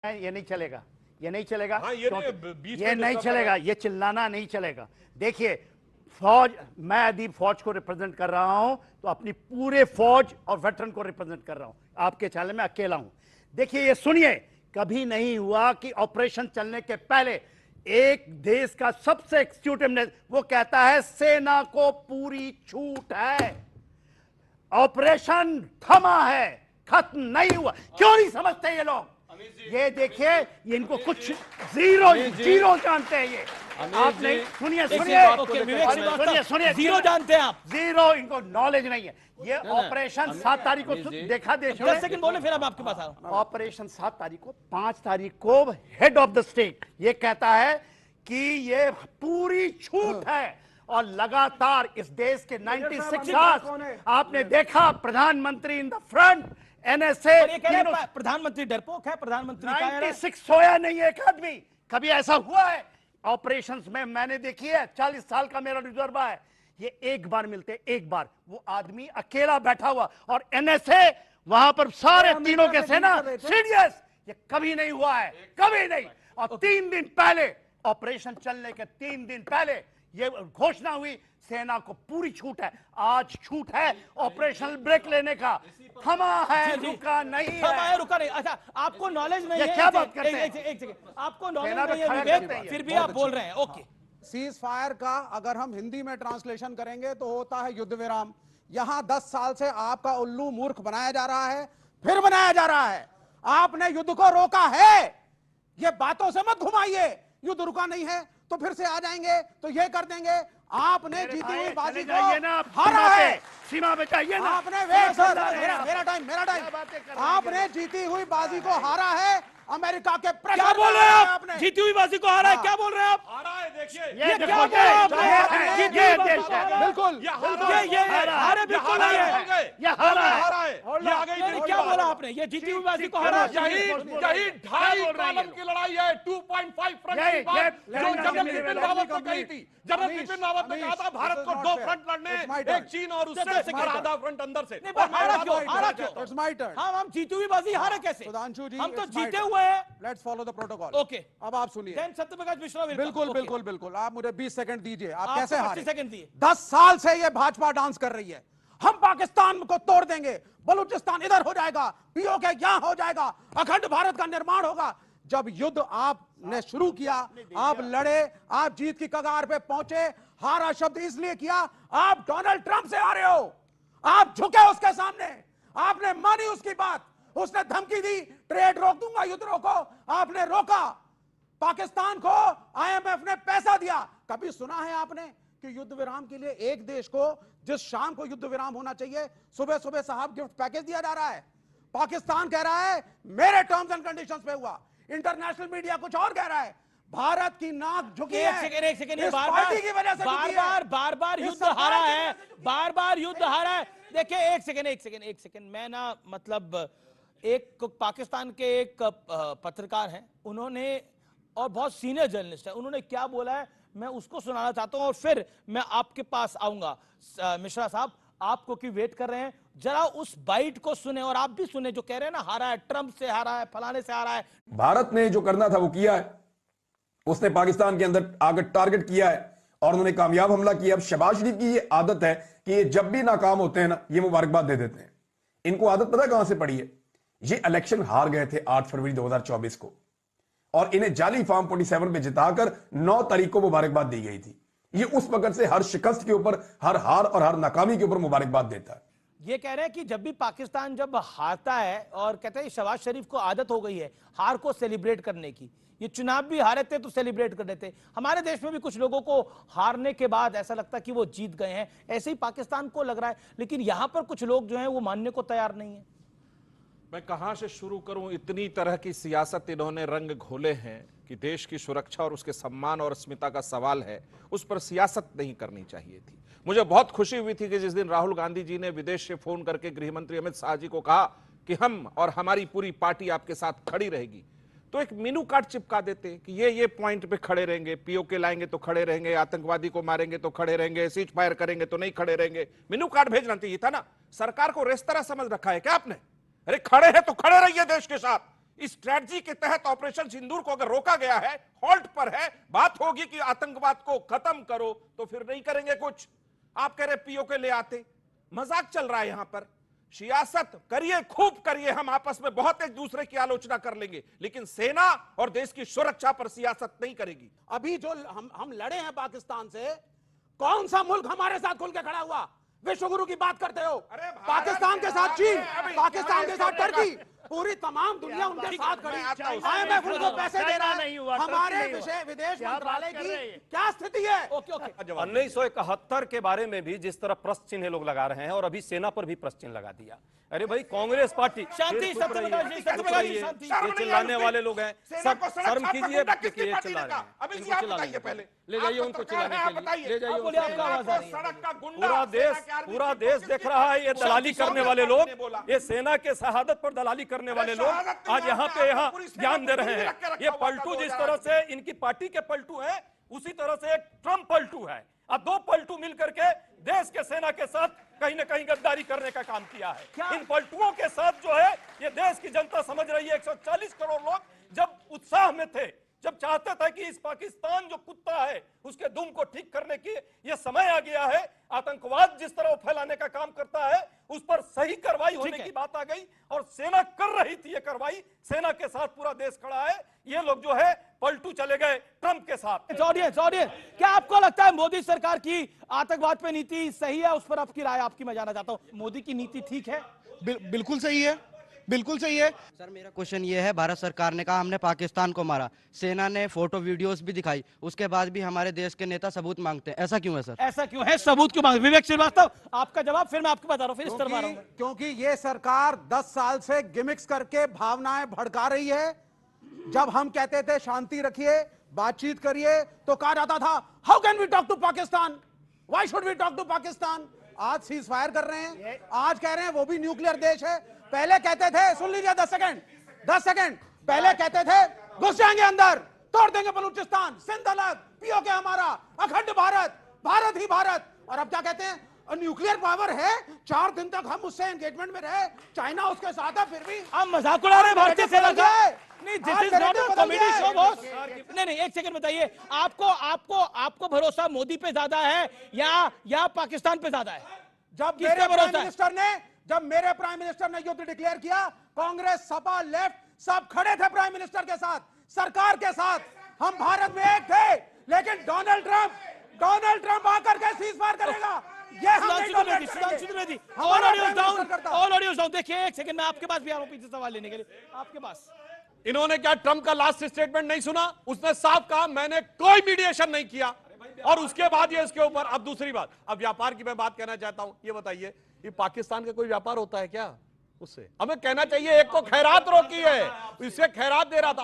ये नहीं चलेगा, ये नहीं चलेगा। हाँ, ये नहीं चलेगा, ये चिल्लाना नहीं चलेगा। देखिए फौज, मैं यदि फौज को रिप्रेजेंट कर रहा हूं तो अपनी पूरे फौज और वेटरन को रिप्रेजेंट कर रहा हूं। आपके चैनल में अकेला हूं। देखिए ये सुनिए, कभी नहीं हुआ कि ऑपरेशन चलने के पहले एक देश का सबसे एग्जीक्यूटिव वो कहता है सेना को पूरी छूट है, ऑपरेशन थमा है, खत्म नहीं हुआ। क्यों नहीं समझते ये लोग? ये देखिए, ये इनको कुछ जीरो जानते हैं ये। आप नहीं, सुनिए जीरो जानते हैं आप, जीरो, इनको नॉलेज नहीं है। ये ऑपरेशन 7 तारीख को देखा देश में। 10 सेकंड बोले फिर अब आपके पास आ रहा हूं। ऑपरेशन 7 तारीख को, 5 तारीख को हेड ऑफ द स्टेट ये कहता है कि ये पूरी छूट है। और लगातार इस देश के 96 आवर्स आपने देखा, प्रधानमंत्री इन द फ्रंट, एनएसए। प्रधानमंत्री डरपोक है, प्रधानमंत्री 96 सोया नहीं एक आदमी। कभी ऐसा हुआ है ऑपरेशंस में? मैंने देखी है, 40 साल का मेरा तजुर्बा है। ये एक बार मिलते, एक बार वो आदमी अकेला बैठा हुआ, और एनएसए वहां पर सारे तीनों के सेना सीरियस। ये कभी नहीं हुआ है, कभी नहीं। और 3 दिन पहले, ऑपरेशन चलने के 3 दिन पहले ये घोषणा हुई, सेना को पूरी छूट है। आज छूट है ऑपरेशनल ब्रेक लेने का, थमा है, रुका नहीं है। रुका नहीं। अच्छा, आपको नॉलेज नहीं है? क्या बात करते हैं? एक सेकंड, आपको नॉलेज नहीं है विवेक, फिर भी आप बोल रहे हैं। ओके, सीज फायर का अगर हम हिंदी में ट्रांसलेशन करेंगे तो होता है युद्ध विराम। यहां 10 साल से आपका उल्लू मूर्ख बनाया जा रहा है, फिर बनाया जा रहा है। आपने युद्ध को रोका है, ये बातों से मत घुमाइए। युद्ध रुका नहीं है तो फिर से आ जाएंगे तो ये कर देंगे। आपने जीती हुई बाजी को हारा है, सीमा पे चाहिए ना। आपने मेरा टाइम आपने जीती हुई बाजी को हारा है। अमेरिका के क्या बोल रहे हैं आप? जीती हुई बाजी को हारा है, क्या बोल रहे हैं आप? हारा है, देखिए ये क्या बोल रहे हैं आप? बिल्कुल ये हारे बिल्कुल नहीं है, ये हारा है। ये आगे क्या बोला आपने? ये जीती हुई बाजी को हारा। यही 2.5 कॉलम की लड़ाई है, 2.5 फ्रंट की बात जो जनरल बिपिन रावत ने कही थी। जनरल बिपिन रावत ने कहा था भारत को 2 फ्रंट लड़ने, एक चीन और उससे और आधा फ्रंट अंदर से। हारा क्यों? हम जीती हुई बाजी हारे कैसे? सुधांशु जी, हम तो जीते हुए हैं। Let's follow the protocol. Okay, अब आप सुनिए। सत्यप्रकाश मिश्रा, बिल्कुल आप मुझे 20 सेकंड दीजिए। आप कैसे हारे? 25 सेकंड दिए। 10 साल से ये भाजपा डांस कर रही है, हम पाकिस्तान को तोड़ देंगे, बलूचिस्तान इधर हो जाएगा, पीओके यहां हो जाएगा, अखंड भारत का निर्माण होगा। जब युद्ध आपने शुरू किया, आप लड़े, आप जीत की कगार पे पहुंचे। हारा शब्द इसलिए किया, आप डोनाल्ड ट्रंप से हारे हो। आप झुके उसके सामने, आपने मानी उसकी बात। उसने धमकी दी, ट्रेड रोक दूंगा, युद्ध रोको, आपने रोका। पाकिस्तान को आईएमएफ ने पैसा दिया। कभी सुना है आपने कि युद्ध विराम के लिए एक देश को, जिस शाम को युद्ध विराम होना चाहिए, सुबह सुबह साहब गिफ्ट पैकेज दिया जा रहा है? पाकिस्तान कह रहा है मेरे टर्म्स एंड कंडीशंस पे हुआ, इंटरनेशनल मीडिया कुछ और कह रहा है। भारत की नाक झुकी है। एक सेकंड, बार-बार युद्ध हारा है, बार-बार युद्ध हारा है। देखिए एक सेकंड, मैं ना मतलब एक पाकिस्तान के एक पत्रकार हैं, उन्होंने, और बहुत सीनियर जर्नलिस्ट है, उन्होंने क्या बोला है मैं उसको सुनाना चाहता हूं और फिर मैं आपके पास आऊंगा। मिश्रा साहब, आपको क्यों वेट कर रहे हैं, जरा उस बाइट को सुने और आप भी सुने जो कह रहे हैं ना, हारा है, ट्रंप से हारा है, फलाने से हारा है। भारत ने जो करना था वो किया है। उसने पाकिस्तान के अंदर आकर टारगेट किया है और उन्होंने कामयाब हमला किया। अब शहबाज शरीफ की ये आदत है कि ये जब भी नाकाम होते हैं ना, ये मुबारकबाद दे देते हैं। इनको आदत पता कहां से पड़ी है? ये इलेक्शन हार गए थे 8 फरवरी 2024 को, और इन्हें जाली फॉर्म 47 में जिताकर 9 तारीख को मुबारकबाद दी गई थी। ये उस वक्त से हर शिकस्त के ऊपर, हर हार और हर नाकामी के ऊपर मुबारकबाद देता है। ये कह रहे हैं कि जब भी पाकिस्तान जब हारता है, और कहते हैं शहबाज शरीफ को आदत हो गई है हार को सेलिब्रेट करने की। ये चुनाव भी हारे थे तो सेलिब्रेट कर देते। हमारे देश में भी कुछ लोगों को हारने के बाद ऐसा लगता है कि वो जीत गए हैं, ऐसे ही पाकिस्तान को लग रहा है। लेकिन यहां पर कुछ लोग जो हैं वो मानने को तैयार नहीं है। मैं कहां से शुरू करूं? इतनी तरह की सियासत इन्होंने रंग घोले हैं कि देश की सुरक्षा और उसके सम्मान और अस्मिता का सवाल है, उस पर सियासत नहीं करनी चाहिए थी। मुझे बहुत खुशी हुई थी कि जिस दिन राहुल गांधी जी ने विदेश से फोन करके गृह मंत्री अमित शाह जी को कहा कि हम और हमारी पूरी पार्टी आपके साथ खड़ी रहेगी, तो एक मेनू कार्ड चिपका देते कि ये पॉइंट पे खड़े रहेंगे, पीओके लाएंगे तो खड़े रहेंगे, आतंकवादी को मारेंगे तो खड़े रहेंगे, सीज फायर करेंगे तो नहीं खड़े रहेंगे। मेनू कार्ड भेजना चाहिए था ना। सरकार को रेस्तरा समझ रखा है क्या आपने? अरे खड़े हैं तो खड़े रहिए देश के साथ। इस स्ट्रेटजी के तहत ऑपरेशन सिंदूर को अगर रोका गया है, हॉल्ट पर है, बात होगी कि आतंकवाद को खत्म करो, तो फिर नहीं करेंगे कुछ। आप कह रहे पीओके ले आते, मजाक चल रहा है यहां पर। सियासत करिए, खूब करिए, हम आपस में बहुत एक दूसरे की आलोचना कर लेंगे, लेकिन सेना और देश की सुरक्षा पर सियासत नहीं करेगी। अभी जो हम लड़े हैं पाकिस्तान से, कौन सा मुल्क हमारे साथ खुल के खड़ा हुआ? विश्व गुरु की बात करते हो, अरे भारत पाकिस्तान के साथ चीन, पाकिस्तान के साथ क्या टर्की, पूरी तमाम दुनिया उनके साथ खड़ी। IMF उनको पैसे दे रहा है। हमारे विदेश मंत्रालय की क्या स्थिति है? 1971 के बारे में भी जिस तरह प्रश्न चिन्ह लोग लगा रहे हैं, और अभी सेना पर भी प्रश्न चिन्ह लगा दिया। अरे भाई, कांग्रेस पार्टी शांति, सत्यप्रकाश जी, सत्यप्रकाश जी, शांति। ये चिल्लाने वाले लोग हैं, सब शर्म कीजिए, देखिए चिल्ला रहे हैं। अभी इनको चिल्लाने पहले ले जाइए उनको चिल्लाने के लिए, ले जाइए बोलिए, आपका आवाज आ रही है। सड़क का गुंडा, पूरा देश देख रहा है ये दलाली करने वाले लोग, ये सेना के शहादत पर दलाली करने वाले लोग आज यहाँ ज्ञान दे रहे हैं। ये पलटू जिस तरह से इनकी पार्टी के पलटू हैं, उसी तरह से एक ट्रम्प पलटू है। अब दो पलटू मिलकर के देश के सेना के साथ कहीं ना कहीं गद्दारी करने का काम किया है। इन पलटुओं के साथ जो है ये देश की जनता समझ रही है। 140 करोड़ लोग जब उत्साह में थे, जब चाहते थे कि इस पाकिस्तान जो कुत्ता है उसके दुम को ठीक करने की ये समय आ गया है। आतंकवाद जिस तरह फैलाने का काम करता है उस पर सही कार्रवाई होने की बात आ गई, और सेना कर रही थी ये कार्रवाई। सेना के साथ पूरा देश खड़ा है। ये लोग जो है पलटू चले गए ट्रंप के साथ। ऑडियंस, क्या आपको लगता है मोदी सरकार की आतंकवाद पे नीति सही है? उस पर आपकी राय आपकी मैं जानना चाहता हूं। मोदी की नीति ठीक है? बिल्कुल सही है, बिल्कुल सही है। सर, मेरा क्वेश्चन ये है, भारत सरकार ने कहा हमने पाकिस्तान को मारा, सेना ने फोटो वीडियोस भी दिखाई, उसके बाद भी हमारे देश के नेता सबूत मांगते हैं, ऐसा क्यों है सर? ऐसा क्यों है? सबूत क्यों मांग? विवेक श्रीवास्तव, आपका जवाब, फिर मैं आपको बता रहा हूं, फिर इस तरफ आ रहा हूं। क्योंकि ये सरकार 10 साल से गिमिक्स करके भावनाएं भड़का रही है। जब हम कहते थे शांति रखिए, बातचीत करिए, तो कहा जाता था how can we talk to Pakistan, why should we talk to Pakistan. आज सीज फायर कर रहे हैं, आज कह रहे हैं वो भी न्यूक्लियर देश है। पहले कहते थे, सुन लीजिए 10 सेकंड, पहले कहते थे घुस जाएंगे अंदर, तोड़ देंगे बलूचिस्तान, सिंध अलग, पीओके हमारा, अखंड भारत, भारत ही भारत। और अब क्या कहते हैं? न्यूक्लियर पावर है, 4 दिन तक हम उससे एंगेजमेंट में रहे, चाइना उसके साथ है, फिर भी हम मजाक उड़ा रहे हैं भारतीय सेना का। नहीं, दिस आज इज नॉट narrative अ बदल कॉमेडी गया है। Show boss. नहीं, एक सेकंड बताइए, आपको भरोसा मोदी पे ज्यादा है या पाकिस्तान पे ज्यादा है? जब किस पे मेरे भरोसा प्राइम मिनिस्टर ने युद्ध डिक्लेयर किया, कांग्रेस, सपा, लेफ्ट सब खड़े थे प्राइम मिनिस्टर के साथ, सरकार के साथ। हम भारत में एक थे, लेकिन डोनाल्ड ट्रंप आकर के सीज फायर करेगा, ये हम नहीं टॉलरेट करेंगे। All audios down. देखिए, एक सेकंड, मैं आपके पास भी आ रहा हूं पीछे सवाल लेने के लिए, आपके पास। इन्होंने क्या ट्रंप का लास्ट स्टेटमेंट नहीं सुना? उसने साफ कहा मैंने कोई मीडिएशन नहीं किया, और उसके बाद ये इसके ऊपर। अब दूसरी बात, अब व्यापार की मैं बात कहना चाहता हूं। ये बताइए, ये पाकिस्तान का कोई व्यापार होता है क्या उससे? हमें कहना चाहिए एक को खैरात रोकी है, इससे खैरात दे रहा था।